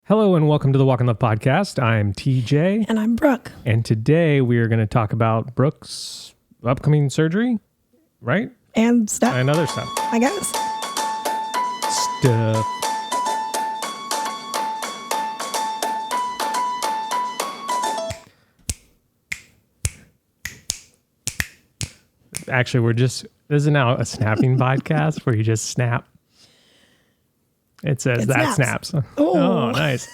Hello and welcome to the Walk in Love podcast. I'm TJ. And I'm Brooke. And today we are going to talk about Brooke's upcoming surgery, right? And stuff. And other stuff. I guess. Stuff. Actually, this is now a snapping podcast where you just snap. It says that snaps. Oh, nice.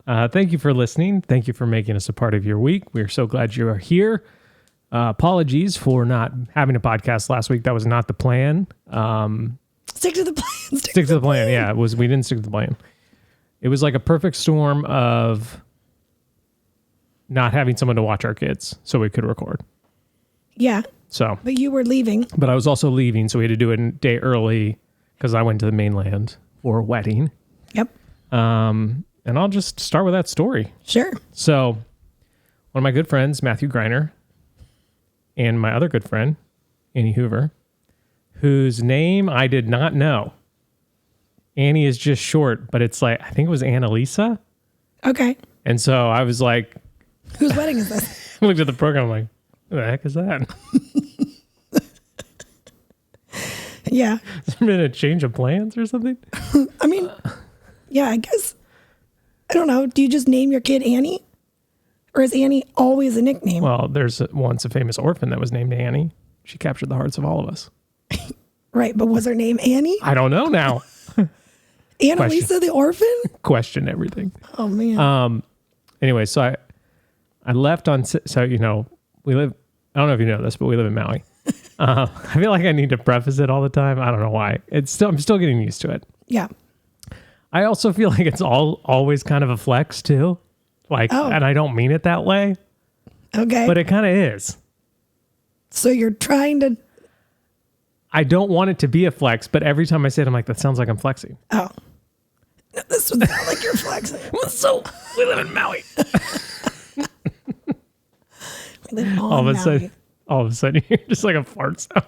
Thank you for listening. Thank you for making us a part of your week. We're so glad you are here. Apologies for not having a podcast last week. That was not the plan. Stick to the plan. Stick to the plan. Yeah, we didn't stick to the plan. It was like a perfect storm of not having someone to watch our kids so we could record. Yeah. So, but you were leaving. But I was also leaving, so we had to do it a day early because I went to the mainland for a wedding. Yep. And I'll just start with that story. Sure. So, one of my good friends, Matthew Greiner, and my other good friend, Annie Hoover, whose name I did not know. Annie is just short, but it's like, I think it was Annalisa. Okay. And so I was like, whose wedding is this? I looked at the program, I'm like, who the heck is that? Yeah. Has there been a change of plans or something? I mean, yeah, I guess. I don't know. Do you just name your kid Annie? Or is Annie always a nickname? Well, there's once a famous orphan that was named Annie. She captured the hearts of all of us. Right, but was her name Annie? I don't know now. Annalisa the orphan? Question everything. Oh, man. Anyway, so I left on, so, you know, we live, I don't know if you know this, but we live in Maui. I feel like I need to preface it all the time. I don't know why. I'm still getting used to it. Yeah. I also feel like it's always kind of a flex too. Like, and I don't mean it that way. Okay. But it kind of is. So you're trying to. I don't want it to be a flex, but every time I say it, I'm like, that sounds like I'm flexing. Oh. No, this would sound like you're flexing. So we live in Maui. We live on Maui. All of a sudden, you're just like a fart sound.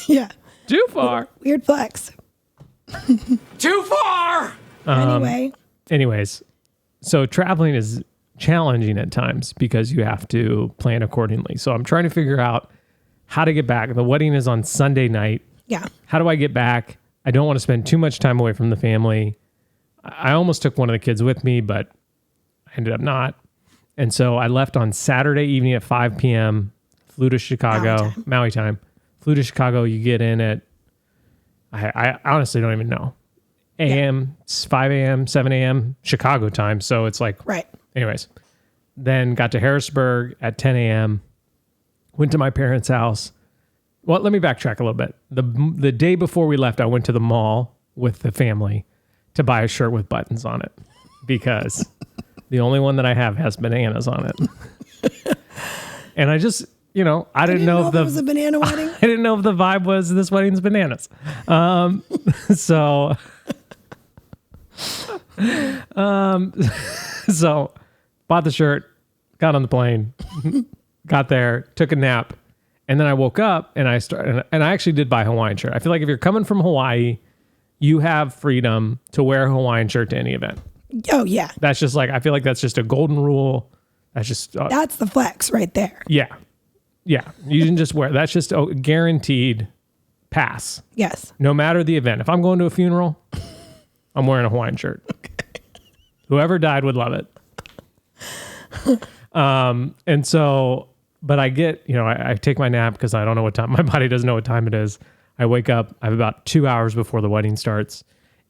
Yeah. Too far. Weird flex. Too far. Anyways, so traveling is challenging at times because you have to plan accordingly. So I'm trying to figure out how to get back. The wedding is on Sunday night. Yeah. How do I get back? I don't want to spend too much time away from the family. I almost took one of the kids with me, but I ended up not. And so I left on Saturday evening at 5 p.m., flew to Chicago, Maui time. Flew to Chicago. You get in at, I honestly don't even know. AM, 5 a.m., 7 a.m., Chicago time. So it's like, right. Anyways, then got to Harrisburg at 10 a.m., went to my parents' house. Well, let me backtrack a little bit. The day before we left, I went to the mall with the family to buy a shirt with buttons on it because the only one that I have has bananas on it. And I just, you know, I didn't know if it was a banana wedding. I didn't know if the vibe was this wedding's bananas. So bought the shirt, got on the plane, got there, took a nap, and then I woke up and I actually did buy a Hawaiian shirt. I feel like if you're coming from Hawaii, you have freedom to wear a Hawaiian shirt to any event. Oh yeah. That's just like, I feel like that's just a golden rule. That's just that's the flex right there. Yeah. Yeah. You can just wear, that's just a guaranteed pass. Yes. No matter the event. If I'm going to a funeral, I'm wearing a Hawaiian shirt. Okay. Whoever died would love it. And so, but I get, you know, I take my nap because I don't know what time, my body doesn't know what time it is. I wake up, I have about 2 hours before the wedding starts,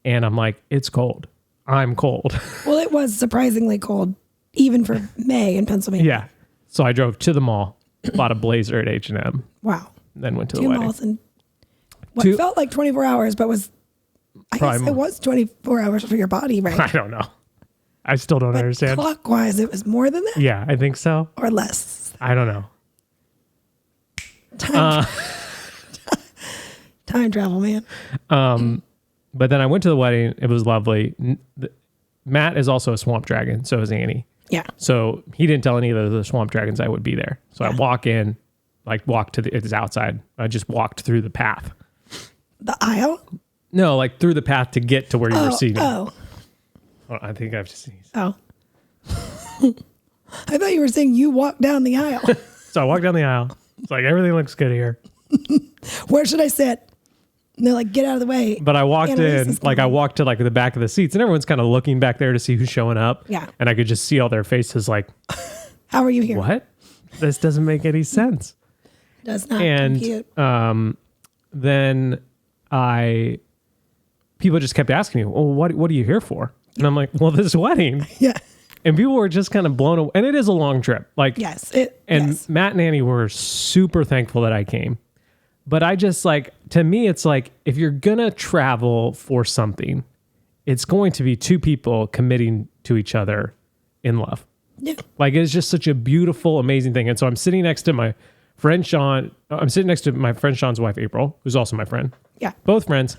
and I'm like, it's cold. I'm cold. Well, it was surprisingly cold, even for May in Pennsylvania. Yeah. So I drove to the mall, bought a blazer at H&M. Wow. Then went to the wedding. Malls in what felt like 24 hours, but I guess it was 24 hours for your body, right? I don't know. I still don't understand. Clockwise, it was more than that? Yeah, I think so. Or less. I don't know. Time travel, man. But then I went to the wedding. It was lovely. Matt is also a swamp dragon. So is Annie. Yeah. So he didn't tell any of the swamp dragons I would be there. So I walk in, it's outside. I just walked through the path. The aisle? No, like through the path to get to where you were seated. Oh. Oh, I think I've seen. Oh. I thought you were saying you walked down the aisle. So I walked down the aisle. It's like, everything looks good here. Where should I sit? And they're like, get out of the way. But I walked in, like I walked to like the back of the seats and everyone's kind of looking back there to see who's showing up. Yeah. And I could just see all their faces like, how are you here? What? This doesn't make any sense. Does not compute. Then people just kept asking me, well, what are you here for? And I'm like, well, this wedding. Yeah. And people were just kind of blown away. And it is a long trip. Like, yes. Matt and Annie were super thankful that I came. But I just like, to me, it's like, if you're going to travel for something, it's going to be two people committing to each other in love. Yeah. Like, it's just such a beautiful, amazing thing. And so I'm sitting next to my friend Sean. I'm sitting next to my friend Sean's wife, April, who's also my friend. Yeah. Both friends.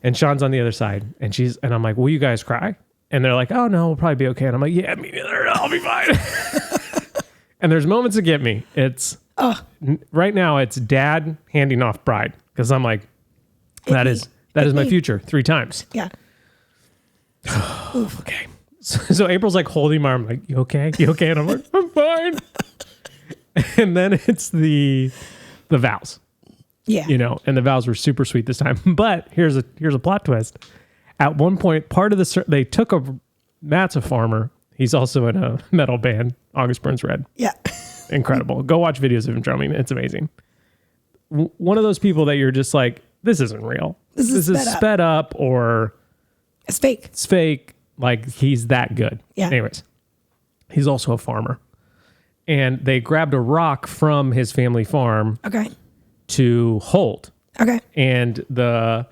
And Sean's on the other side. And I'm like, will you guys cry? And they're like, oh, no, we'll probably be okay. And I'm like, yeah, me neither. I'll be fine. And there's moments that get me. It's right now it's dad handing off bride. Because I'm like, that is my future 3 times. Yeah. Okay. So April's like holding my arm, like, you okay? You okay? And I'm like, I'm fine. And then it's the vows. Yeah. You know, and the vows were super sweet this time. But here's a plot twist. At one point, they took Matt's a farmer. He's also in a metal band, August Burns Red. Yeah. Incredible. Go watch videos of him drumming. It's amazing. One of those people that you're just like, this isn't real. This is sped up or it's fake. It's fake. Like, he's that good. Yeah. Anyways, he's also a farmer. And they grabbed a rock from his family farm to hold. Okay. And the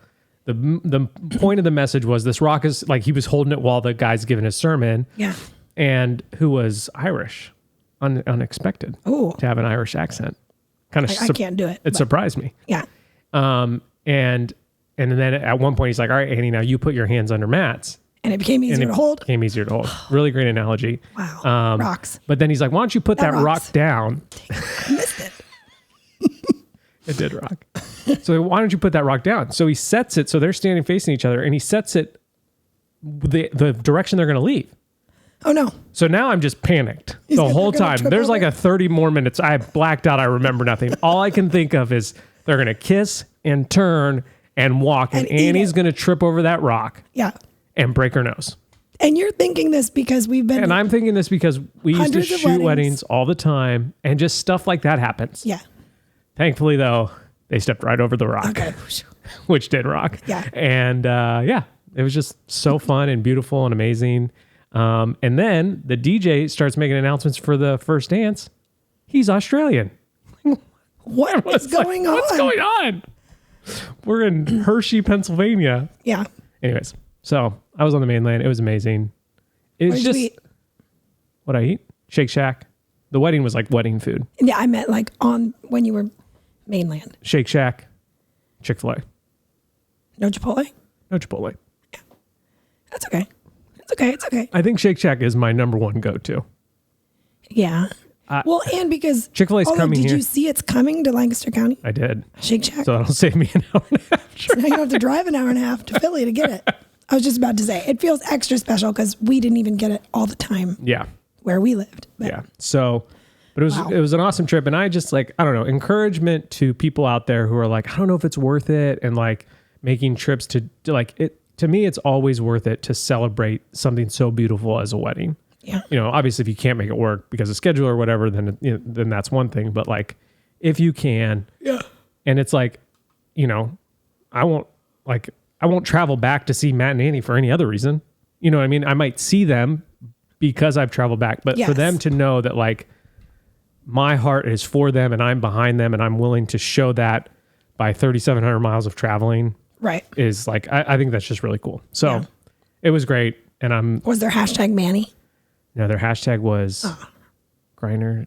point of the message was this rock is like, he was holding it while the guy's giving his sermon. Yeah. And who was Irish. Unexpected. Oh. To have an Irish accent. Kind of I can't do it. It surprised me. Yeah. And then at one point he's like, all right, Annie, now you put your hands under Matt's. And it became easier to hold. Became easier to hold. Really great analogy. Wow. Rocks. But then he's like, why don't you put that rock down? I missed it. It did rock. So why don't you put that rock down? So he sets it. So they're standing facing each other and he sets it the direction they're going to leave. Oh, no. So now I'm just panicked the whole time. There's like a 30 more minutes. I blacked out. I remember nothing. All I can think of is they're going to kiss and turn and walk. And Annie's going to trip over that rock. Yeah. And break her nose. And you're thinking this because we've been... And I'm thinking this because we used to shoot weddings all the time. And just stuff like that happens. Yeah. Thankfully, though, they stepped right over the rock. Okay. Which did rock. Yeah. And it was just so fun and beautiful and amazing. And then the DJ starts making announcements for the first dance. He's Australian. What is going on? What's going on? We're in Hershey, Pennsylvania. Yeah. Anyways, so I was on the mainland. It was amazing. It's just you eat? What I eat? Shake Shack. The wedding was like wedding food. Yeah, I meant like on when you were mainland. Shake Shack, Chick-fil-A. No Chipotle? No Chipotle. Yeah. That's okay. It's okay. It's okay. I think Shake Shack is my number one go-to. Yeah. Well, and because Chick-fil-A's coming here. Did you see it's coming to Lancaster County? I did. Shake Shack. So that'll save me an hour and a half. So now you don't have to drive an hour and a half to Philly to get it. I was just about to say, it feels extra special because we didn't even get it all the time. Yeah. Where we lived. But. Yeah. So, but it was an awesome trip. And I just like, I don't know, encouragement to people out there who are like, I don't know if it's worth it. And like making trips to like it. To me, it's always worth it to celebrate something so beautiful as a wedding. Yeah. You know, obviously if you can't make it work because of schedule or whatever, then then that's one thing. But like, if you can, yeah. And it's like, you know, I won't travel back to see Matt and Annie for any other reason. You know what I mean? I might see them because I've traveled back, but for them to know that like my heart is for them and I'm behind them and I'm willing to show that by 3,700 miles of traveling. Right. Is like, I think that's just really cool. So it was great. And was there hashtag Manny? No, their hashtag was Griner,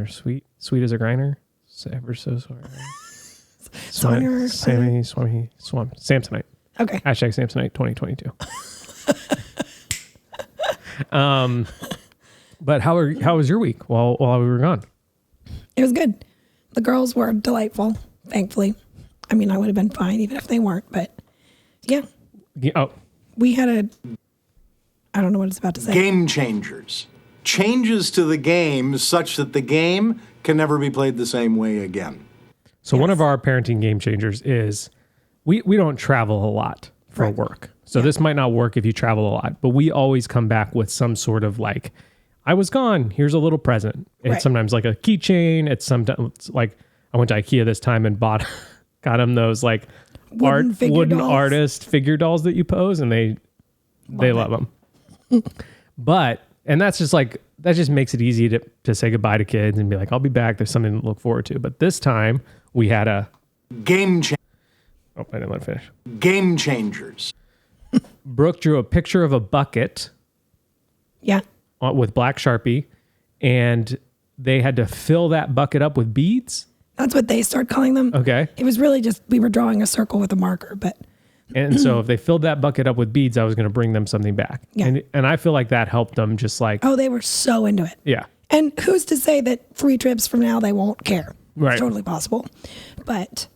sweet as a Griner. Ever so sorry. Samsonite. Okay. Hashtag Samsonite 2022. But how was your week while we were gone? It was good. The girls were delightful, thankfully. I mean, I would have been fine even if they weren't, but yeah. Oh, we had I don't know what it's about to say. Game changers. Changes to the game such that the game can never be played the same way again. So one of our parenting game changers is we don't travel a lot for work. So this might not work if you travel a lot, but we always come back with some sort of like, I was gone, here's a little present. It's sometimes like a keychain. It's sometimes like I went to IKEA this time and got him those like wooden artist figure dolls that you pose, and they love them. And that's just like, that just makes it easy to say goodbye to kids and be like, I'll be back. There's something to look forward to. But this time we had a game changer. Oh, I didn't let it finish. Game changers. Brooke drew a picture of a bucket. Yeah. With black Sharpie, and they had to fill that bucket up with beads. That's what they start calling them. Okay. It was really just, we were drawing a circle with a marker, but. And so if they filled that bucket up with beads, I was going to bring them something back. Yeah. And I feel like that helped them just like. Oh, they were so into it. Yeah. And who's to say that 3 trips from now they won't care? Right. It's totally possible. But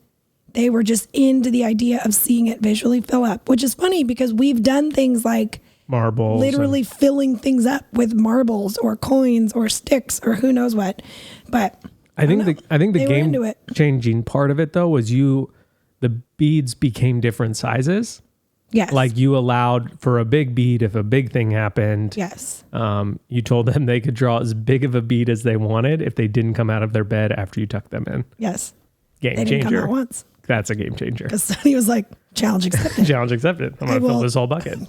they were just into the idea of seeing it visually fill up, which is funny because we've done things like marbles, literally filling things up with marbles or coins or sticks or who knows what. But I think the game changing part of it though was the beads became different sizes. Yes. Like you allowed for a big bead if a big thing happened. Yes. You told them they could draw as big of a bead as they wanted if they didn't come out of their bed after you tucked them in. Yes. Game they changer. Didn't come out once. That's a game changer. Because Sonny was like, challenge accepted. Challenge accepted. I'm going to fill this whole bucket.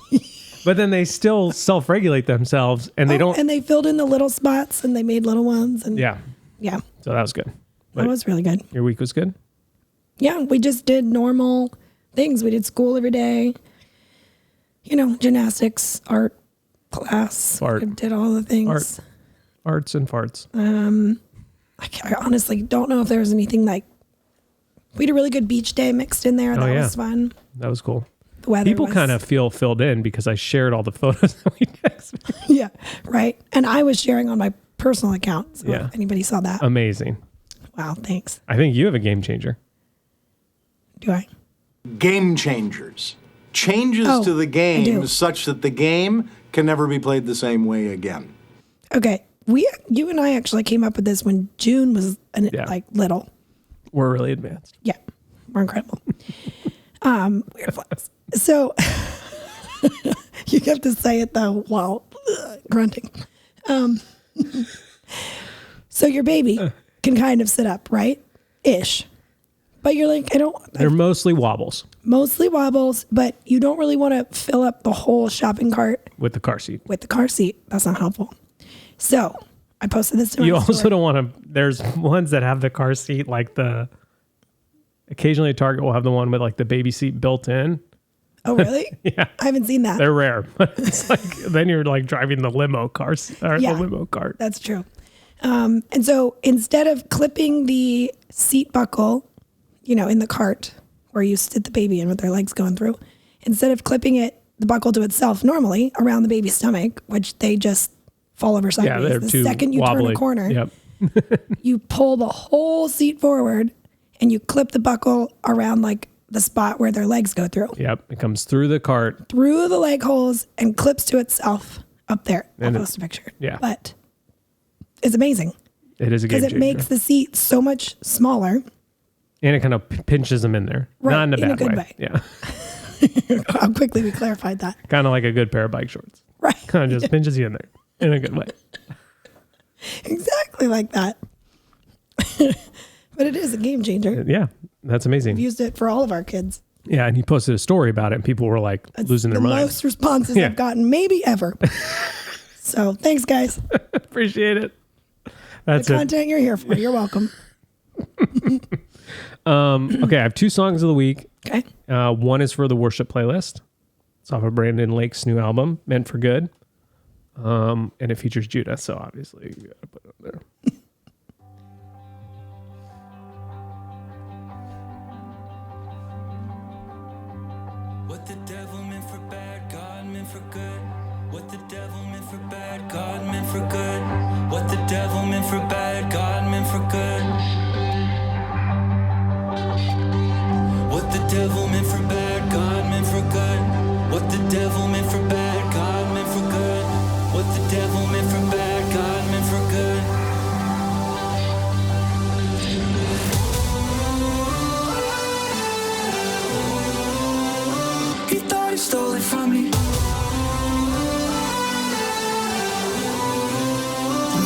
But then they still self-regulate themselves and they don't. And they filled in the little spots and they made little ones. And yeah. Yeah. So that was good. That was really good. Your week was good? Yeah. We just did normal things. We did school every day. You know, gymnastics, art class. Fart. We did all the things. Arts and farts. I honestly don't know if there was anything like, we had a really good beach day mixed in there. That was fun. That was cool. The weather People kind of feel filled in because I shared all the photos that we texted. Yeah, right. And I was sharing on my personal account. So if anybody saw that. Amazing. Wow, thanks. I think you have a game changer. Do I? Game changers. Changes to the game such that the game can never be played the same way again. Okay. You and I actually came up with this when June was like little. We're really advanced. Yeah, we're incredible. Weird flex. So you have to say it though while grunting. So your baby can kind of sit up, right? Ish. But you're like, They're mostly wobbles. Mostly wobbles, but you don't really want to fill up the whole shopping cart. With the car seat. That's not helpful. So I posted this to my You also story. don't want to, there's ones that have the car seat, like occasionally Target will have the one with like the baby seat built in. Oh, really? Yeah. I haven't seen that. They're rare, but it's like, then you're like driving the limo car, the limo cart. That's true. And so instead of clipping the seat buckle, in the cart where you sit the baby in with their legs going through, instead of clipping the buckle to itself normally around the baby's stomach, which they just fall over sideways. Yeah, the second you turn a corner, you pull the whole seat forward and you clip the buckle around like the spot where their legs go through. Yep. It comes through the cart. Through the leg holes and clips to itself up there. I'll And post a picture. Yeah. But it's amazing. It is a game changer. Because it makes the seat so much smaller. And it kind of pinches them in there. Right, Not in a bad a good way. Yeah. How quickly we clarified that. Kind of like a good pair of bike shorts. Right. Kind of just pinches you in there in a good way. Exactly like that. But it is a game changer. Yeah. That's amazing. We've used it for all of our kids. Yeah. And he posted a story about it and people were like losing their minds. The most responses I've gotten maybe ever. So thanks, guys. Appreciate it. That's the content you're here for. You're welcome. Okay, I have 2 songs of the week. Okay. One is for the worship playlist. It's off of Brandon Lake's new album, Meant for Good. And it features Judah, so obviously you gotta put it up there. What the devil meant for bad, God meant for good. What the devil meant for bad, God meant for good. What the devil meant for bad, God meant for good. What the devil meant for bad, God meant for good. What What the devil meant for bad, God meant for good. What the devil meant for bad, God meant for good. He thought he stole it from me.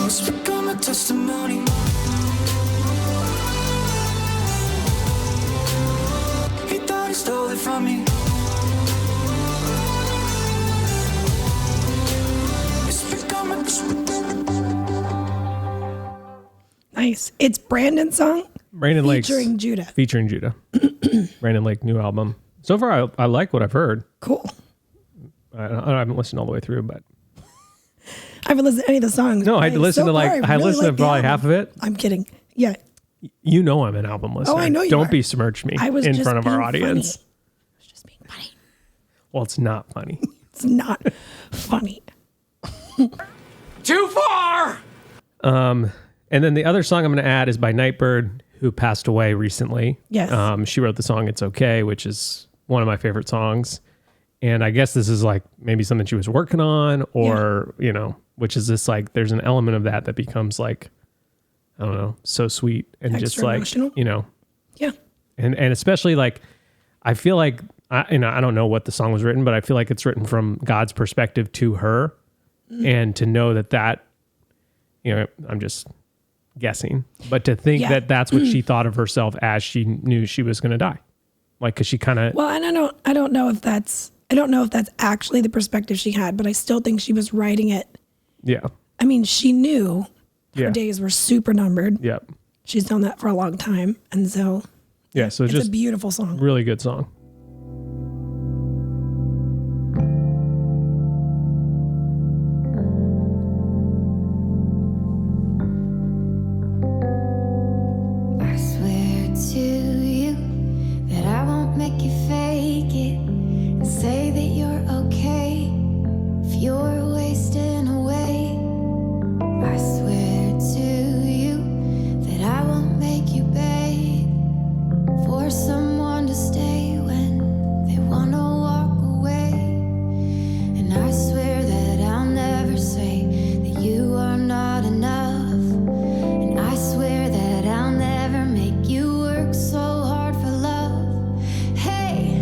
It's become a testimony. He thought he stole it from me. It's become a Nice. It's Brandon's song. Brandon Lake's featuring Judah. Featuring Judah. Brandon Lake, new album. So far, I like what I've heard. Cool. I haven't listened all the way through, but I haven't listened to any of the songs. no, I listened to I listened to probably half of it. I'm kidding. Yeah. You know I'm an album listener. Oh, I know you Don't are. besmirch me I was in just front of our being audience. funny. I was just being funny. Well, it's not funny. It's not funny. Too far! And then the other song I'm going to add is by Nightbird, who passed away recently. Yes. She wrote the song It's Okay, which is one of my favorite songs. And I guess this is like maybe something she was working on or, you know, which is this like, there's an element of that becomes like, I don't know, so sweet and Extra just like, emotional? you know, Yeah. and especially like, I feel like, I don't know what the song was written, but I feel like it's written from God's perspective to her. And to know that, you know, I'm just guessing, but to think that that's what she thought of herself as she knew she was going to die. Like, cause she kind of, Well, I don't know if that's actually the perspective she had, but I still think she was writing it. yeah. I mean, she knew her Yeah. days were super numbered. Yep. She's done that for a long time. And so Yeah. So it's just a beautiful song. really good song. I swear to you that I won't make you fake it and say that you're okay if you're wasting away. I swear to you that I won't make you beg for someone to stay when they wanna walk away. And I swear that I'll never say that you are not enough. And I swear that I'll never make you work so hard for love. Hey,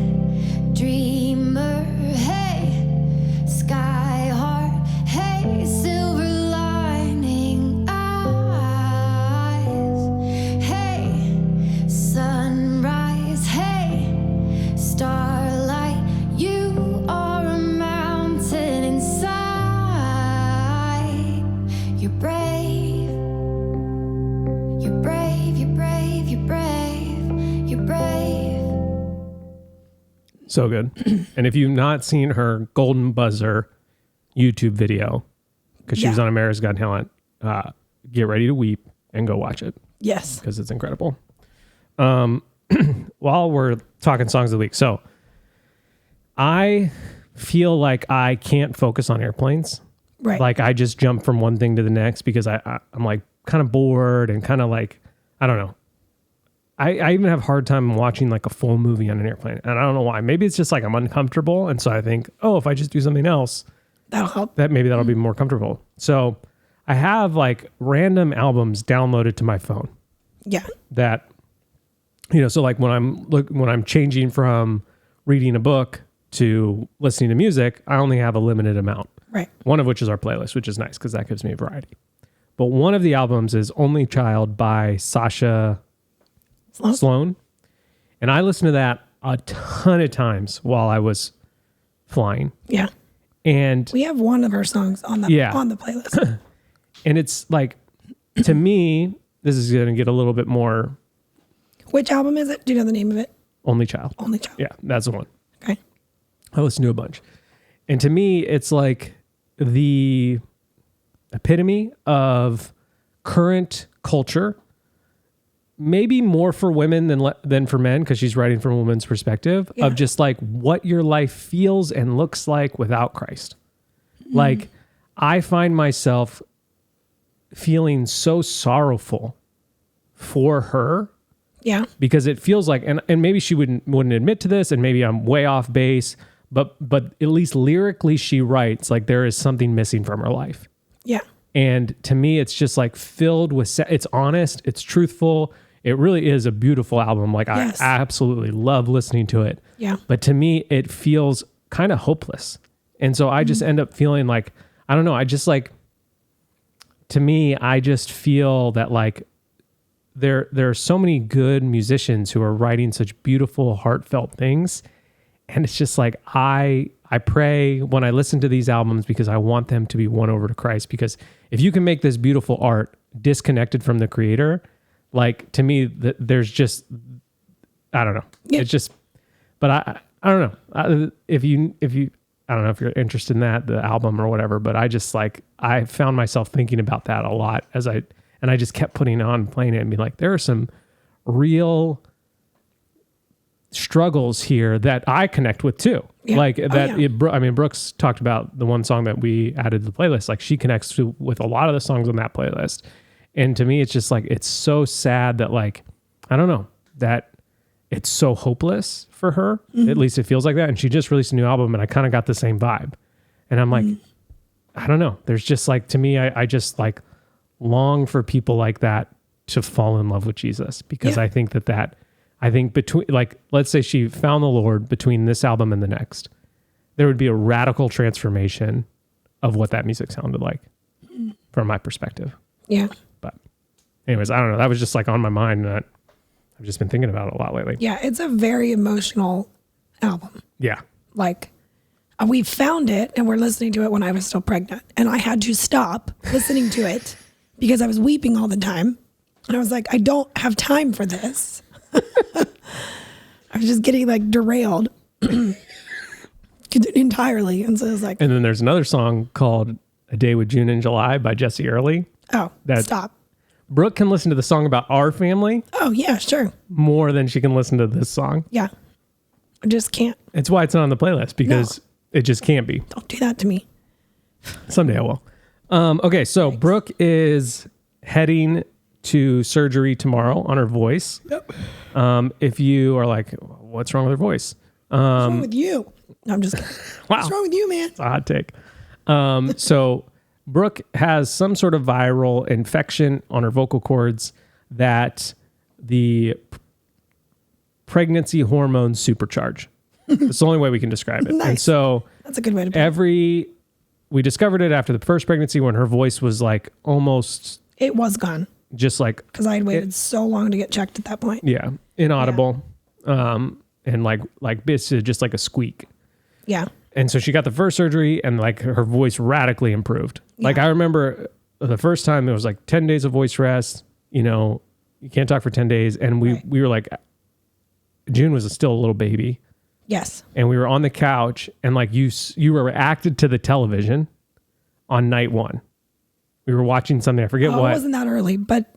dreamer, hey, sky heart, hey, silver lining eyes, hey, sunrise, hey, starlight, you are a mountain inside. You're brave. You're brave, you're brave, you're brave, you're brave. So good. And if you've not seen her Golden Buzzer YouTube video, because she was on America's Got Talent, get ready to weep and go watch it Yes. because it's incredible. While we're talking songs of the week, so I feel like I can't focus on airplanes. Right. Like I just jump from one thing to the next because I'm like kind of bored and kind of like, I don't know. I even have a hard time watching like a full movie on an airplane. And I don't know why. Maybe it's just like I'm uncomfortable. And so I think, oh, if I just do something else, That'll help. that'll be more comfortable. So I have like random albums downloaded to my phone Yeah. that, you know, so like when I'm changing from reading a book to listening to music, I only have a limited amount. Right. One of which is our playlist, which is nice because that gives me a variety. But one of the albums is Only Child by Sasha Sloan. And I listened to that a ton of times while I was flying. Yeah. And We have one of her songs on the playlist. and it's like, to me, this is going to get a little bit more Which album is it? Do you know the name of it? Only Child. Only Child. Yeah, that's the one. Okay. I listen to a bunch. And to me, it's like the epitome of current culture, maybe more for women than for men, because she's writing from a woman's perspective of just like what your life feels and looks like without Christ. Like I find myself feeling so sorrowful for her Yeah. because it feels like, and maybe she wouldn't admit to this, and maybe I'm way off base, but at least lyrically she writes like there is something missing from her life. Yeah. And to me, it's just like filled with, it's honest, it's truthful. It really is a beautiful album. Like Yes. I absolutely love listening to it. Yeah. But to me, it feels kind of hopeless. And so I just end up feeling like, I don't know. I just like, to me, I just feel that like there are so many good musicians who are writing such beautiful, heartfelt things. And it's just like, I pray when I listen to these albums because I want them to be won over to Christ. Because if you can make this beautiful art disconnected from the creator, like to me, there's just, I don't know. Yeah. It's just, but I don't know. If you, I don't know if you're interested in that, the album or whatever, but I just like, I found myself thinking about that a lot and I just kept putting on, playing it and being like, there are some real struggles here that I connect with too. Yeah. Like that. Yeah. I mean, Brooks talked about the one song that we added to the playlist. Like she connects with a lot of the songs on that playlist. And to me, it's just like, it's so sad that like, I don't know, that it's so hopeless for her. At least it feels like that. And she just released a new album and I kind of got the same vibe. And I'm like, I don't know. There's just like, to me, I just like long for people like that to fall in love with Jesus because Yeah. I think I think between, like, let's say she found the Lord between this album and the next, there would be a radical transformation of what that music sounded like from my perspective. Yeah. But anyways, I don't know. That was just like on my mind and I've just been thinking about it a lot lately. Yeah. It's a very emotional album. Yeah. Like we found it and we're listening to it when I was still pregnant and I had to stop listening to it because I was weeping all the time. And I was like, I don't have time for this. I was just getting like derailed entirely. And so it was like, And then there's another song called A Day with June and July by Jesse Early. oh, That- stop. Brooke can listen to the song about our family Oh, yeah, sure. more than she can listen to this song. Yeah. I just can't. It's why it's not on the playlist because it just can't be. Don't do that to me. Someday I will. Okay, so Brooke is heading to surgery tomorrow on her voice. Yep. If you are like, what's wrong with her voice? What's wrong with you? No, I'm just kidding. Wow. What's wrong with you, man? It's a hot take. So Brooke has some sort of viral infection on her vocal cords that the pregnancy hormones supercharge. That's the only way we can describe it. Nice. And so That's a good way to put it. we discovered it after the first pregnancy when her voice was like almost It was gone just like, because I had waited so long to get checked at that point. yeah, inaudible. And like basically just like a squeak. Yeah. And so she got the first surgery and like her voice radically improved. Like I remember the first time it was like 10 days of voice rest, you know, you can't talk for 10 days. And we were like, June was still a little baby Yes. and we were on the couch and like you were reacted to the television on night one. We were watching something. I forget Oh, what. it wasn't that early, but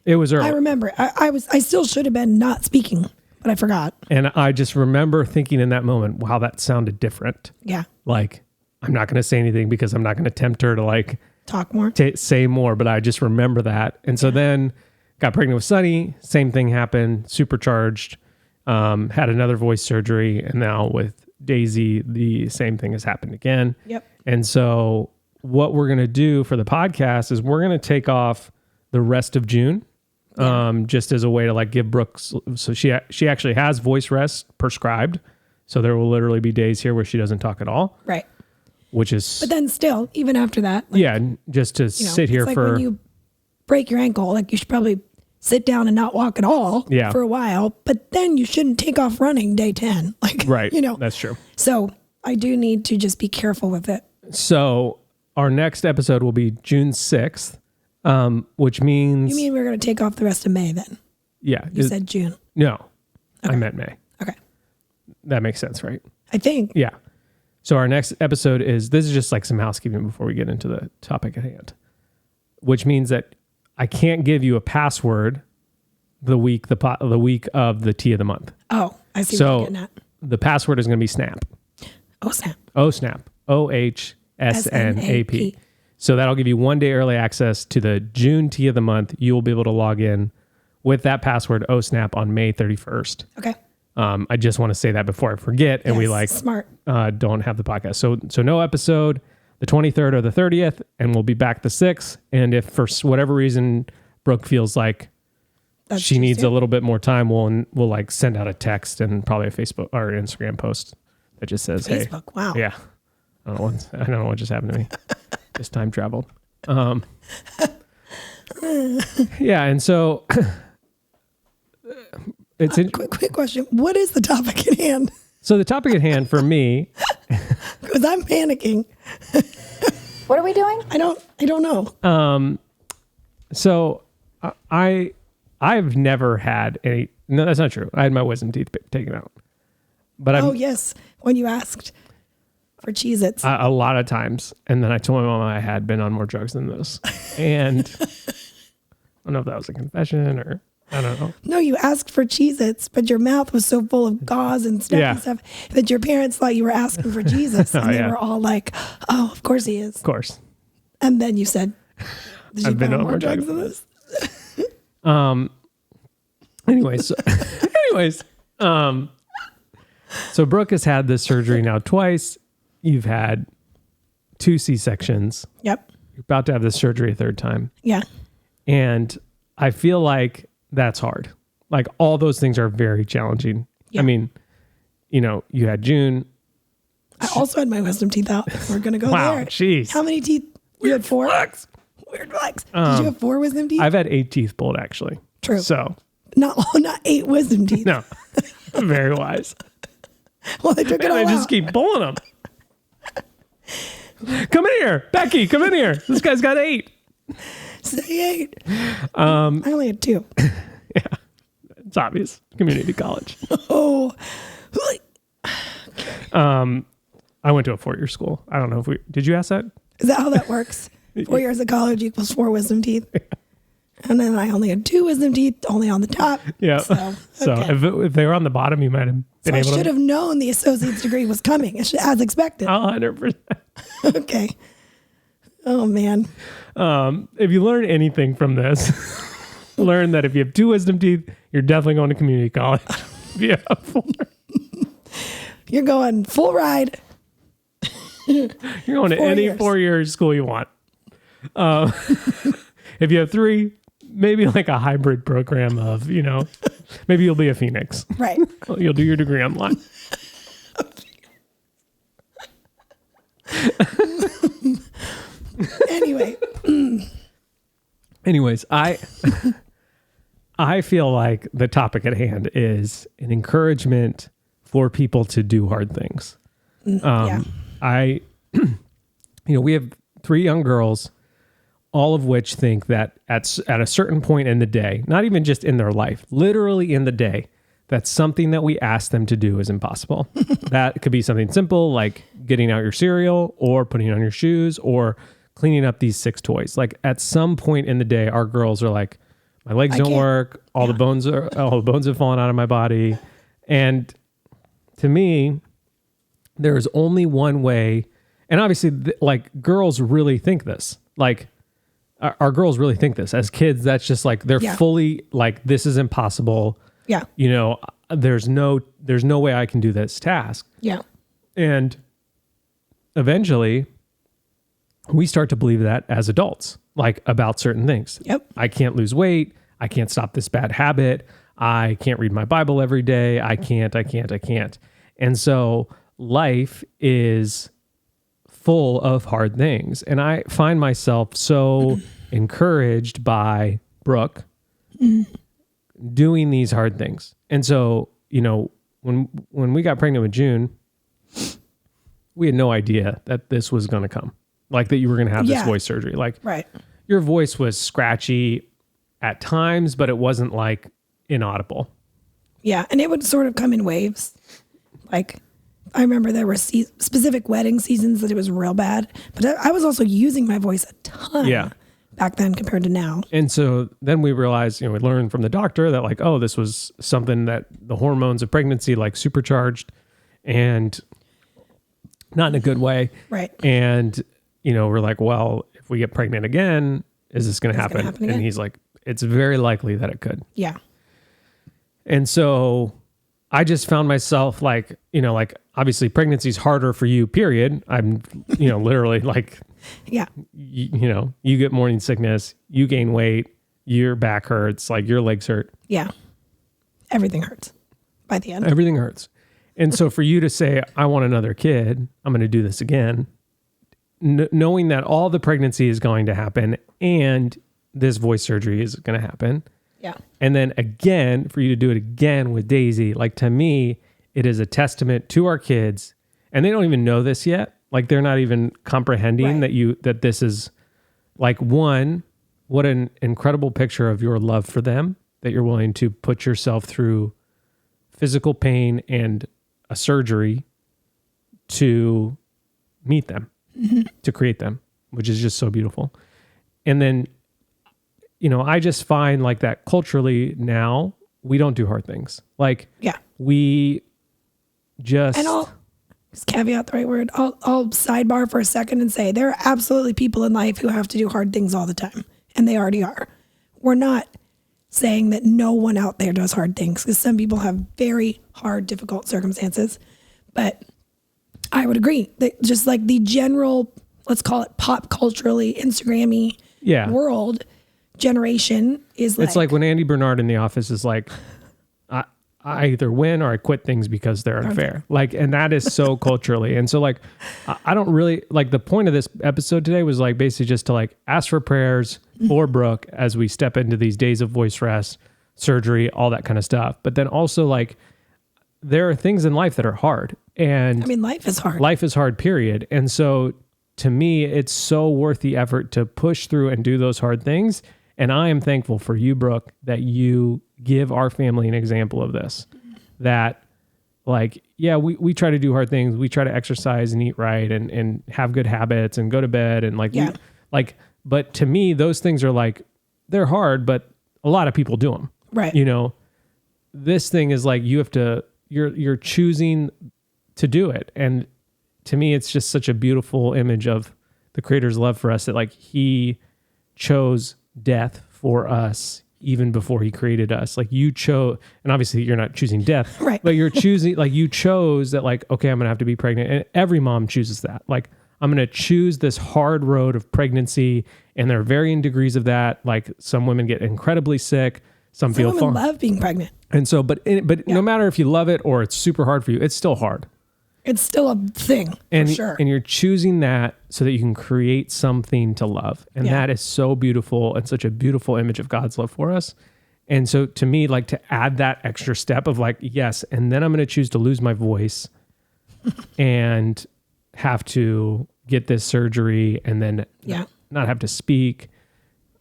It was early. I remember. I still should have been not speaking, but I forgot. And I just remember thinking in that moment, wow, that sounded different. Yeah. Like, I'm not going to say anything because I'm not going to tempt her to like Talk more. say more, but I just remember that. And so then got pregnant with Sunny, same thing happened, supercharged, had another voice surgery. And now with Daisy, the same thing has happened again. Yep. And so what we're going to do for the podcast is we're going to take off the rest of June. Just as a way to like give Brooks, so she actually has voice rest prescribed. So there will literally be days here where she doesn't talk at all, Right. which is, But then still, even after that, like, yeah, just to you know, sit here it's like for, when you break your ankle, like you should probably sit down and not walk at all Yeah. for a while, but then you shouldn't take off running day 10. Like, right. you know, That's true. so I do need to just be careful with it. So our next episode will be June 6th, which means, You mean we're going to take off the rest of May then? yeah, You said June. no, I meant May. Okay. That makes sense, right? I think. Yeah. So our next episode this is just like some housekeeping before we get into the topic at hand, which means that I can't give you a password the week of the tea of the month. Oh, I see what So you're getting at. the password is going to be Snap. Oh, snap. Snap. OHSNAP. SNAP. So that'll give you 1 day early access to the June tea of the month. You will be able to log in with that password Snap on May 31st. Okay. I just want to say that before I forget, and we smart. don't have the podcast. So no episode the 23rd or the 30th, and we'll be back the 6th. And if for whatever reason Brooke feels like she needs a little bit more time, we'll like send out a text and probably a Facebook or Instagram post that just says, Facebook, "Hey, wow, yeah, I don't know what just happened to me. Just time traveled." Yeah, and so it's quick question. What is the topic at hand? So the topic at hand for me, because I'm panicking. What are we doing? I don't know. So I've never had any. No, that's not true. I had my wisdom teeth taken out, but yes, when you asked for Cheez-Its. A lot of times, and then I told my mom I had been on more drugs than this, and I don't know if that was a confession or I don't know. No, you asked for Cheez-Its, but your mouth was so full of gauze and stuff and stuff that your parents thought you were asking for Jesus, and they were all like, "Oh, of course he is." Of course. And then you said, "Did you been on more drugs than this?" Anyways, so Brooke has had this surgery now twice. You've had 2 C-sections. Yep. You're about to have this surgery a 3rd time. Yeah. And I feel like that's hard. Like all those things are very challenging. Yeah. I mean, you had June. I also had my wisdom teeth out. We're going to go Wow, there. jeez. How many teeth? You had 4? Flex. Weird flex. Did you have 4 wisdom teeth? I've had 8 teeth pulled actually. True. So not 8 wisdom teeth. no, very wise. Well, they took it all They out. just keep pulling them. Come in here, Becky. Come in here. This guy's got 8. Say 8. I only had 2. Yeah, it's obvious. Community college. Oh. I went to a 4-year school. I don't know if did you ask that? Is that how that works? 4 years of college equals 4 wisdom teeth. And then I only had 2 wisdom teeth, only on the top. Yeah. So, okay. If they were on the bottom, you might have been I able to. should have known the associate's degree was coming as expected. 100%. Okay. Oh, man. If you learn anything from this, learn that if you have 2 wisdom teeth, you're definitely going to community college. If you have 4, You're going full ride. you're going to 4 any years. 4-year school you want. If you have 3, maybe like a hybrid program of, maybe you'll be a Phoenix. Right. You'll do your degree online. Anyway. Anyways, I feel like the topic at hand is an encouragement for people to do hard things. Yeah. We have 3 young girls, all of which think that at a certain point in the day, not even just in their life, literally in the day, that something that we ask them to do is impossible. That could be something simple like getting out your cereal or putting on your shoes or cleaning up these 6 toys. Like at some point in the day, our girls are like, my legs don't work. All the bones have fallen out of my body. And to me, there is only one way. And obviously girls really think this, like our girls really think this as kids. That's just like, they're fully like, this is impossible. Yeah. There's no way I can do this task. Yeah. And eventually we start to believe that as adults, like about certain things. Yep. I can't lose weight. I can't stop this bad habit. I can't read my Bible every day. I can't. And so life is full of hard things. And I find myself so encouraged by Brooke doing these hard things. And so, when we got pregnant with June, we had no idea that this was going to come. Like that you were going to have this voice surgery. Like Right. your voice was scratchy at times, but it wasn't like inaudible. Yeah. And it would sort of come in waves. Like I remember there were specific wedding seasons that it was real bad, but I was also using my voice a ton back then compared to now. And so then we realized, we learned from the doctor that like, oh, this was something that the hormones of pregnancy like supercharged and not in a good way. Right. And, we're like, well, if we get pregnant again, is this going to happen? Again? And he's like, it's very likely that it could. Yeah. And so I just found myself like, like obviously pregnancy is harder for you, period. I'm, literally like, Yeah. you get morning sickness, you gain weight, your back hurts, like your legs hurt. Yeah. Everything hurts by the end. Everything hurts. And so for you to say, I want another kid, I'm going to do this again, knowing that all the pregnancy is going to happen and this voice surgery is going to happen. Yeah. And then again, for you to do it again with Daisy, like to me, it is a testament to our kids, and they don't even know this yet. Like they're not even comprehending that this is like, one, what an incredible picture of your love for them, that you're willing to put yourself through physical pain and a surgery to meet them, to create them, which is just so beautiful. And then, I just find like that culturally now we don't do hard things. Like, we just, and I'll just caveat the right word. I'll sidebar for a second and say there are absolutely people in life who have to do hard things all the time, and they already are. We're not saying that no one out there does hard things, because some people have very hard, difficult circumstances. But I would agree that just like the general, let's call it pop culturally, Instagram-y world generation is like... It's like when Andy Bernard in The Office is like, I either win or I quit things because they're unfair. Like, and that is so culturally. And so like, I don't really, like the point of this episode today was like basically just to like ask for prayers for Brooke as we step into these days of voice rest, surgery, all that kind of stuff. But then also like, there are things in life that are hard. And I mean, life is hard. Life is hard, period. And so to me, it's so worth the effort to push through and do those hard things. And I am thankful for you, Brooke, that you give our family an example of this. That like, yeah, we try to do hard things. We try to exercise and eat right and have good habits and go to bed. And like, but to me, those things are like, they're hard, but a lot of people do them. Right. This thing is like, you have to, you're choosing to do it. And to me, it's just such a beautiful image of the Creator's love for us, that like he chose death for us even before he created us. Like you chose, and obviously you're not choosing death, right? But you're choosing, like you chose that, like, okay, I'm gonna have to be pregnant. And every mom chooses that. Like, I'm gonna choose this hard road of pregnancy, and there are varying degrees of that. Like some women get incredibly sick, some feel women love being pregnant. And so, but no matter if you love it or it's super hard for you, it's still hard. It's still a thing, for sure. And you're choosing that so that you can create something to love. And that is so beautiful, and such a beautiful image of God's love for us. And so to me, like to add that extra step of like, yes, and then I'm going to choose to lose my voice and have to get this surgery and then not have to speak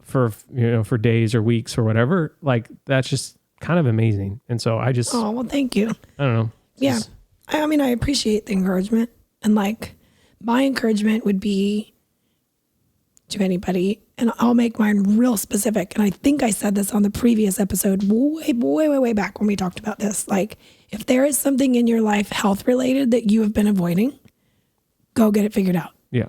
for, for days or weeks or whatever. Like that's just kind of amazing. And so I just... Oh, well, thank you. I don't know. Yeah. I mean, I appreciate the encouragement, and like my encouragement would be to anybody, and I'll make mine real specific. And I think I said this on the previous episode way back when we talked about this. Like if there is something in your life health related that you have been avoiding, go get it figured out. Yeah.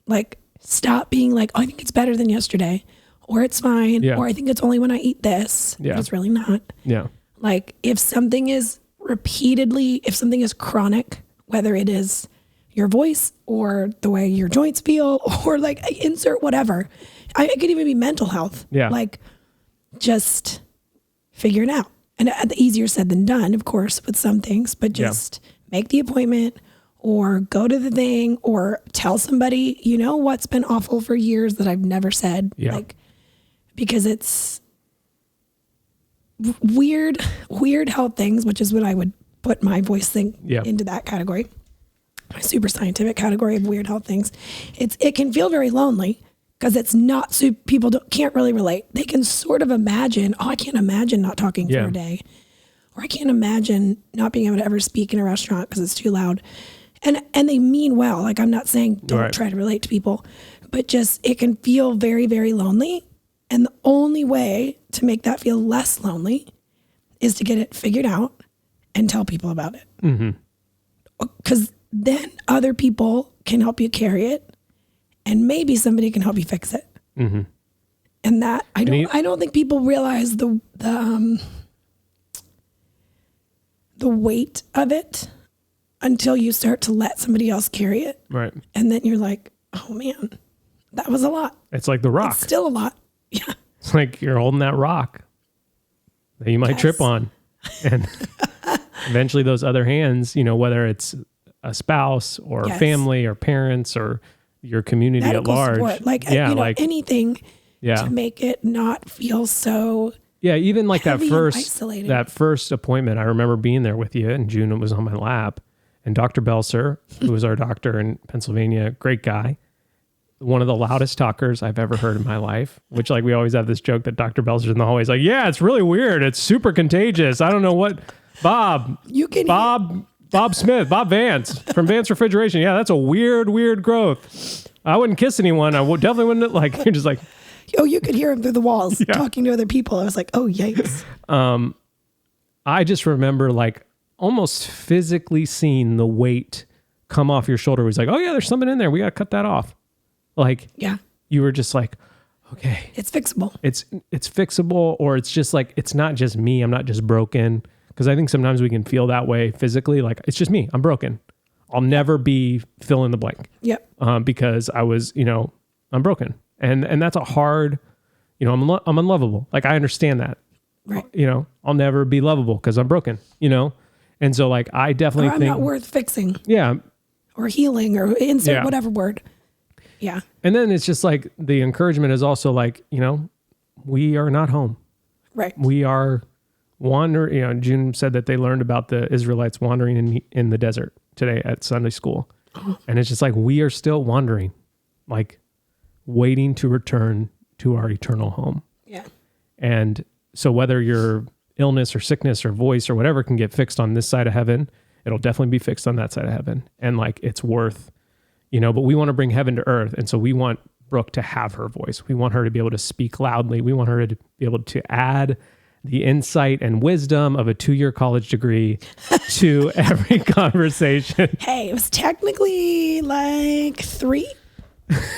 Like stop being like, oh, I think it's better than yesterday, or it's fine, or I think it's only when I eat this. Yeah. But it's really not. Yeah. Like if something is repeatedly, if something is chronic, whether it is your voice or the way your joints feel, or like insert whatever, it could even be mental health. Yeah. Like just figure it out. And easier said than done, of course, with some things, but just make the appointment or go to the thing or tell somebody, what's been awful for years that I've never said. Yeah. Like, because it's weird health things, which is what I would put my voice thing into that category, my super scientific category of weird health things. It can feel very lonely because it's not, so people can't really relate. They can sort of imagine, I can't imagine not talking for a day, or I can't imagine not being able to ever speak in a restaurant because it's too loud. And they mean well. Like I'm not saying don't try to relate to people, but just it can feel very, very lonely. And the only way to make that feel less lonely is to get it figured out and tell people about it. Because then other people can help you carry it, and maybe somebody can help you fix it. And that I don't think people realize the the weight of it until you start to let somebody else carry it. Right. And then you're like, oh man, that was a lot. It's like the rock. It's still a lot. Yeah. It's like you're holding that rock that you might trip on. And eventually those other hands, you know, whether it's a spouse or family or parents or your community medical at large. Support. Like, you know, like anything to make it not feel so even like that isolating. first appointment, I remember being there with you and June was on my lap, and Dr. Belser, who was our doctor in Pennsylvania, great guy, one of the loudest talkers I've ever heard in my life, which like we always have this joke that Dr. Belser's in the hallway. He's like, yeah, it's really weird. It's super contagious. I don't know what, Bob Smith, Bob Vance from Vance Refrigeration. Yeah, that's a weird growth. I wouldn't kiss anyone. I definitely wouldn't like, you're just like, oh, you could hear him through the walls talking to other people. I was like, oh, yikes. I just remember like almost physically seeing the weight come off your shoulder. It was like, oh yeah, there's something in there. We got to cut that off. Like, you were just like, okay, it's fixable. It's fixable, or it's just like, it's not just me. I'm not just broken. Because I think sometimes we can feel that way physically. Like, it's just me. I'm broken. I'll never be fill in the blank. Yep. Because I was, you know, I'm broken. And that's a hard, you know, I'm unlovable. Like, I understand that. Right. You know, I'll never be lovable because I'm broken, you know? And so like, I definitely think. I'm not worth fixing. Yeah. Or healing or insert whatever word. Yeah. And then it's just like, the encouragement is also like, you know, we are not home. Right. We are wandering. You know, June said that they learned about the Israelites wandering in the desert today at Sunday school. And it's just like, we are still wandering, like waiting to return to our eternal home. Yeah. And so whether your illness or sickness or voice or whatever can get fixed on this side of heaven, it'll definitely be fixed on that side of heaven. And like, it's worth, you know, but we want to bring heaven to earth. And so we want Brooke to have her voice. We want her to be able to speak loudly. We want her to be able to add the insight and wisdom of a 2-year college degree to every conversation. Hey, it was technically like 3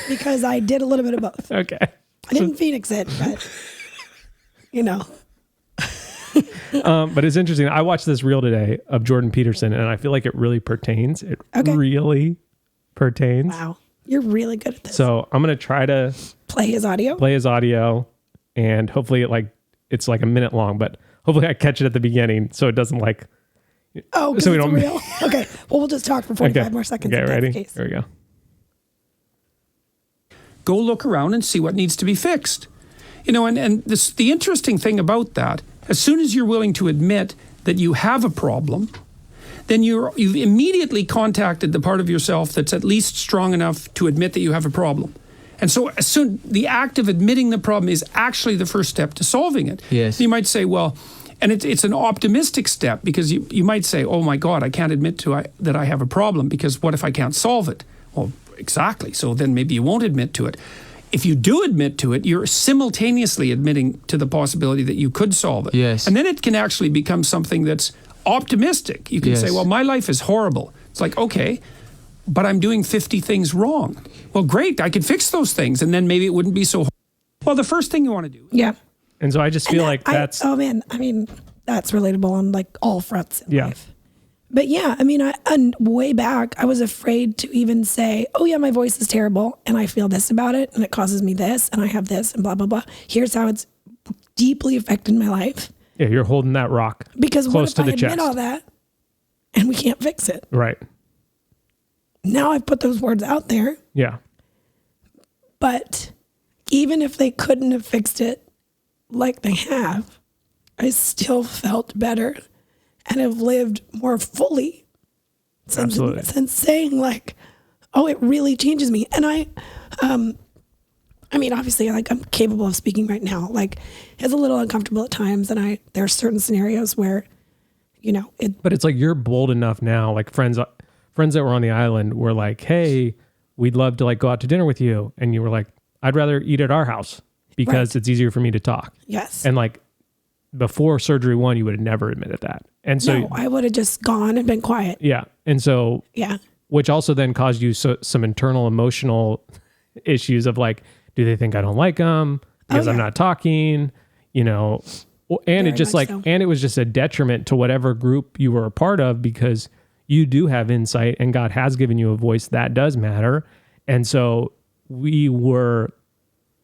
because I did a little bit of both. Okay. I didn't Phoenix it, but you know. But it's interesting. I watched this reel today of Jordan Peterson, and I feel like it really pertains. It really pertains. Wow. You're really good at this. So I'm going to try to play his audio, and hopefully it's like a minute long, but hopefully I catch it at the beginning so it doesn't like. Oh, so we don't. Real? Okay. Well, we'll just talk for 45 more seconds. Okay, ready? Here we go. Go look around and see what needs to be fixed. You know, and the interesting thing about that, as soon as you're willing to admit that you have a problem, then you've immediately contacted the part of yourself that's at least strong enough to admit that you have a problem. And so the act of admitting the problem is actually the first step to solving it. Yes. You might say, well, and it's an optimistic step, because you might say, oh my God, I can't admit that I have a problem, because what if I can't solve it? Well, exactly. So then maybe you won't admit to it. If you do admit to it, you're simultaneously admitting to the possibility that you could solve it. Yes. And then it can actually become something that's optimistic. You can say, well, my life is horrible. It's like, okay, but I'm doing 50 things wrong. Well, great, I could fix those things, and then maybe it wouldn't be so hard. Well, the first thing you want to do. Yeah. And so I just feel like that's. Oh man, I mean, that's relatable on like all fronts in life. But yeah, I mean, and way back, I was afraid to even say, oh yeah, my voice is terrible and I feel this about it and it causes me this and I have this and blah, blah, blah. Here's how it's deeply affected my life. Yeah, you're holding that rock because close to the chest. What if I admit all that and we can't fix it? Right. Now I've put those words out there. Yeah. But even if they couldn't have fixed it like they have, I still felt better and have lived more fully since saying like, oh, it really changes me. And I mean, obviously, like I'm capable of speaking right now. Like it's a little uncomfortable at times, and there are certain scenarios where, you know, But it's like you're bold enough now. Like friends that were on the island were like, "Hey, we'd love to like go out to dinner with you," and you were like, "I'd rather eat at our house because it's easier for me to talk." Yes. And like before surgery 1, you would have never admitted that, and so no, I would have just gone and been quiet. Yeah, and so yeah, which also then caused you some internal emotional issues of like, do they think I don't like them because I'm not talking? You know, And it Very just much like, so. and it was just a detriment to whatever group you were a part of, because you do have insight and God has given you a voice that does matter. And so we were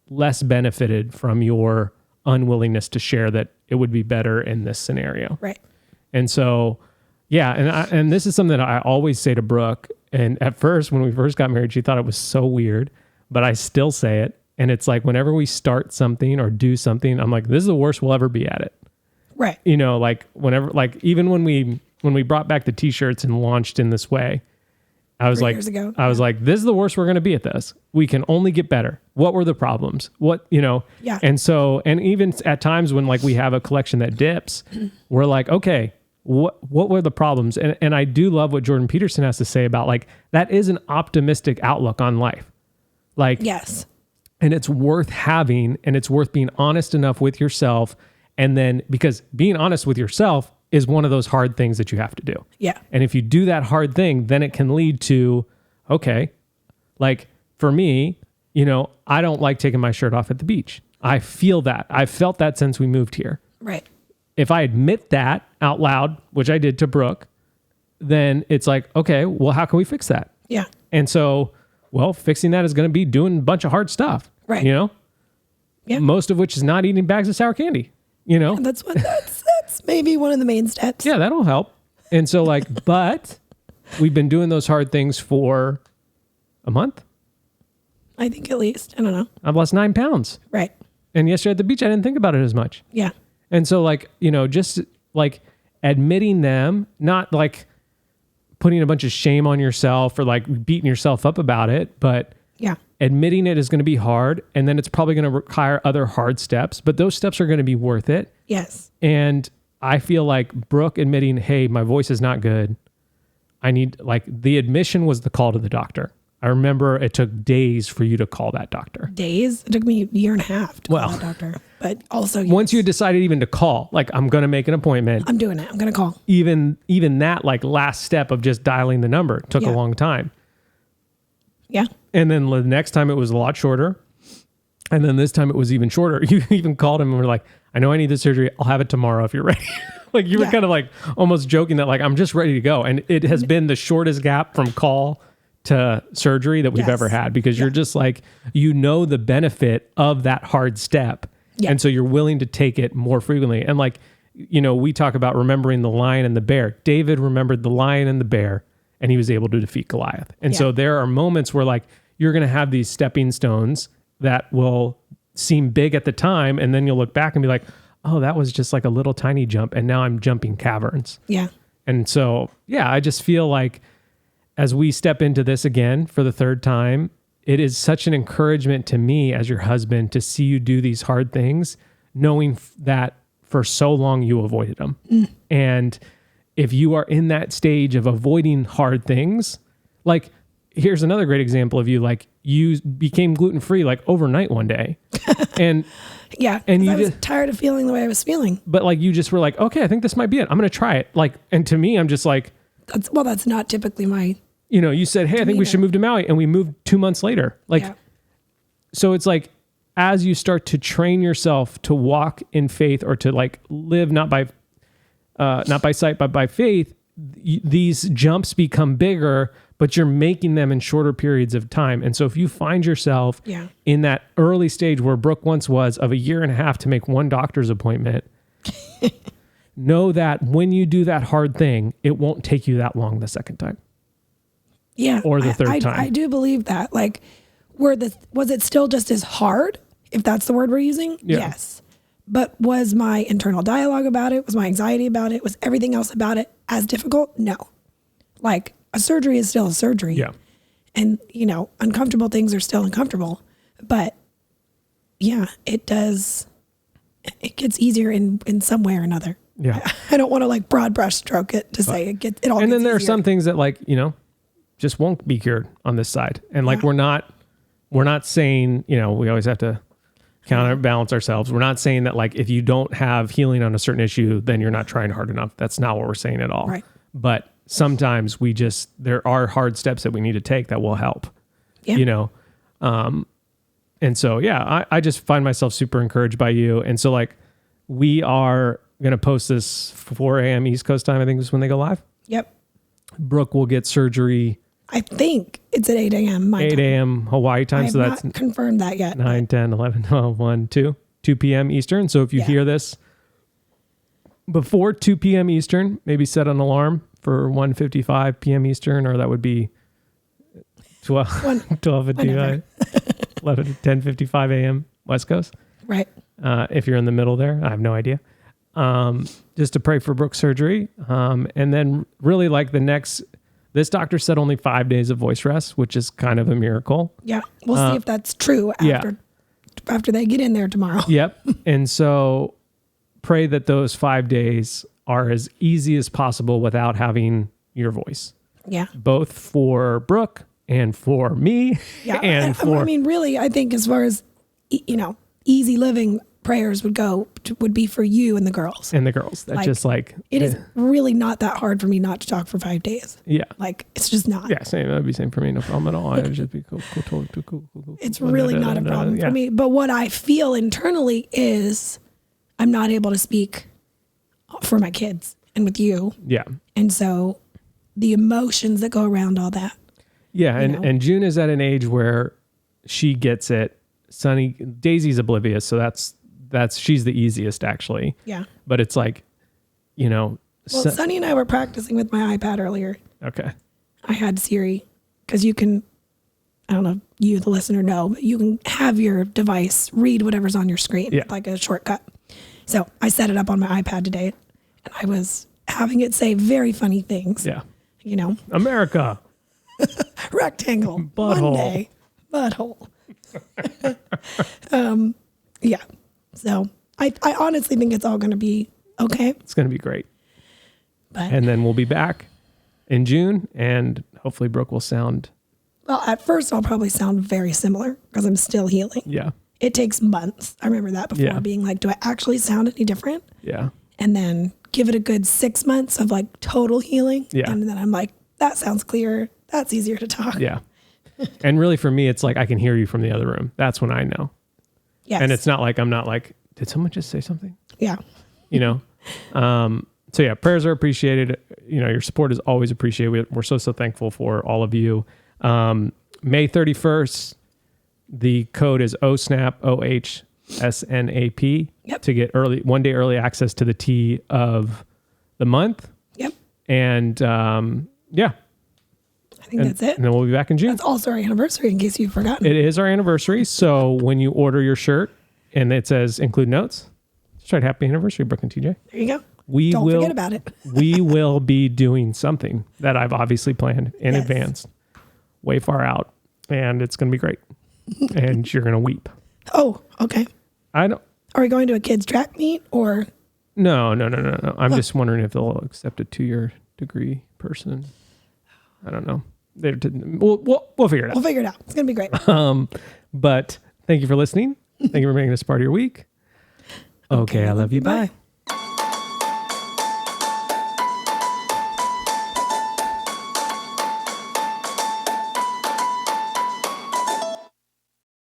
less benefited from your unwillingness to share that it would be better in this scenario. Right. And so, yeah. And this is something that I always say to Brooke. And at first, when we first got married, she thought it was so weird, but I still say it. And it's like, whenever we start something or do something, I'm like, this is the worst we'll ever be at it. Right. You know, like whenever, like even when we brought back the t-shirts and launched in this way, I was 3 like, years ago. I was like, this is the worst we're going to be at this. We can only get better. What were the problems? What, you know? Yeah. And so, and even at times when like we have a collection that dips, we're like, okay, what were the problems? And I do love what Jordan Peterson has to say about like, that is an optimistic outlook on life. Like, Yes. and it's worth having, and it's worth being honest enough with yourself. And then, because being honest with yourself is one of those hard things that you have to do. Yeah. And if you do that hard thing, then it can lead to, okay, like for me, you know, I don't like taking my shirt off at the beach. I feel that. I've felt that since we moved here. Right. If I admit that out loud, which I did to Brooke, then it's like, okay, well, how can we fix that? Yeah. And so, well, fixing that is going to be doing a bunch of hard stuff. Right. You know? Yeah. Most of which is not eating bags of sour candy, you know? That's maybe one of the main steps. Yeah, that'll help. And so like, but we've been doing those hard things for a month. I think at least. I don't know. I've lost 9 pounds. Right. And yesterday at the beach, I didn't think about it as much. Yeah. And so like, you know, just like admitting them, not like putting a bunch of shame on yourself or like beating yourself up about it, but Yeah. admitting it is going to be hard. And then it's probably going to require other hard steps, but those steps are going to be worth it. Yes. And I feel like Brooke admitting, hey, my voice is not good. I need, like, the admission was the call to the doctor. I remember it took days for you to call that doctor. Days. It took me a year and a half to call Well, that doctor. But also, Once yes, you decided even to call, like, I'm going to make an appointment, I'm doing it. I'm going to call. even that, like, last step of just dialing the number took a Yeah. long time. Yeah. And then the next time it was a lot shorter. And then this time it was even shorter. You even called him and were like, I know I need the surgery. I'll have it tomorrow if you're ready. Like you were Yeah. kind of like almost joking that like, I'm just ready to go. And it has been the shortest gap from call to surgery that we've Yes. ever had, because you're just like, you know, the benefit of that hard step. Yeah. And so you're willing to take it more frequently. And like, you know, we talk about remembering the lion and the bear. David remembered the lion and the bear, and he was able to defeat Goliath. And so Yeah. there are moments where like, you're going to have these stepping stones that will seem big at the time. And then you'll look back and be like, oh, that was just like a little tiny jump. And now I'm jumping caverns. Yeah. And so, yeah, I just feel like as we step into this again for the third time, it is such an encouragement to me as your husband to see you do these hard things, knowing that for so long you avoided them. And if you are in that stage of avoiding hard things, like here's another great example of you, like you became gluten-free like overnight one day. And Yeah. And 'cause you I was just- tired of feeling the way I was feeling. but like you just were like, okay, I think this might be it. I'm going to try it. Like, and to me, I'm just like, That's not typically my. you know, you said, hey, I think we should move to Maui, and we moved 2 months later. Like, Yeah. so it's like, as you start to train yourself to walk in faith, or to like live not by sight, but by faith, these jumps become bigger, but you're making them in shorter periods of time. And so if you find yourself Yeah. in that early stage where Brooke once was of a year and a half to make one doctor's appointment, know that when you do that hard thing, it won't take you that long the second time. Yeah. Or the third I time. I do believe that. Like, was it still just as hard, if that's the word we're using? Yeah. Yes. But was my internal dialogue about it, was my anxiety about it, was everything else about it as difficult? No. Like, a surgery is still a surgery. Yeah. And, you know, uncomfortable things are still uncomfortable. But yeah, it gets easier in some way or another. Yeah. I don't want to like broad brush stroke it to say it all And gets then there are easier. some things that, like, you know, just won't be cured on this side. And like, Yeah. we're not saying, you know, we always have to counterbalance ourselves. We're not saying that like, if you don't have healing on a certain issue, then you're not trying hard enough. That's not what we're saying at all. Right. But sometimes there are hard steps that we need to take that will help, Yeah. you know? And so, yeah, I just find myself super encouraged by you. And so like, We are going to post this 4 a.m. East Coast time. I think is when they go live. Yep. Brooke will get surgery. I think it's at 8 a.m. my 8 time. a.m. Hawaii time. I have So that's not confirmed that yet. 9, 10, 11, 12, 1, 2 p.m. Eastern. So if you hear this before 2 p.m. Eastern, maybe set an alarm for 1:55 p.m. Eastern, or that would be 12:55, 10:55 a.m. West Coast. Right. If you're in the middle there, I have no idea. Just to pray for Brooke's surgery. And then really like this doctor said only 5 days of voice rest, which is kind of a miracle. Yeah. We'll see if that's true after they get in there tomorrow. Yep. And so pray that those 5 days are as easy as possible without having your voice. Yeah. Both for Brooke and for me. Yeah. And I mean, really, I think as far as, easy living prayers would be for you and the girls. That's just like. It is really not that hard for me not to talk for 5 days. Yeah. Like, it's just not. Yeah, same. That'd be same for me. No problem at all. I'd just be cool. It's really not a problem for me. But what I feel internally is I'm not able to speak for my kids and with you. Yeah. And so the emotions that go around all that. Yeah. And June is at an age where she gets it. Daisy's oblivious. So she's the easiest actually. Yeah. But it's like, Well, Sunny and I were practicing with my iPad earlier. Okay. I had Siri because you can, I don't know if you, the listener, know, but you can have your device read whatever's on your screen, like a shortcut. So I set it up on my iPad today and I was having it say very funny things. Yeah. America. Rectangle. Butthole. Monday. Butthole. Yeah. So I honestly think it's all going to be okay. It's going to be great. But, and then we'll be back in June and hopefully Brooke will sound. Well, at first I'll probably sound very similar because I'm still healing. Yeah. It takes months. I remember that before being like, do I actually sound any different? Yeah. And then give it a good 6 months of like total healing. Yeah. And then I'm like, that sounds clearer. That's easier to talk. Yeah. And really for me, it's like, I can hear you from the other room. That's when I know. Yes. And it's not like, I'm not like, did someone just say something? Yeah. So yeah, prayers are appreciated. Your support is always appreciated. We're so thankful for all of you. May 31st, the code is OSNAP, OHSNAP, to get 1 day early access to the tea of the month. Yep. And I think that's it. And then we'll be back in June. That's also our anniversary, in case you've forgotten. It is our anniversary. So when you order your shirt and it says include notes, just write happy anniversary, Brooke and TJ. There you go. Don't forget about it. We will be doing something that I've obviously planned in advance, way far out, and it's going to be great. And you're going to weep. Oh, okay. Are we going to a kids track meet or? No. I'm just wondering if they'll accept a 2-year degree person. I don't know. We'll figure it out. We'll figure it out. It's going to be great. But thank you for listening. Thank you for making this part of your week. Okay, I love you. Bye.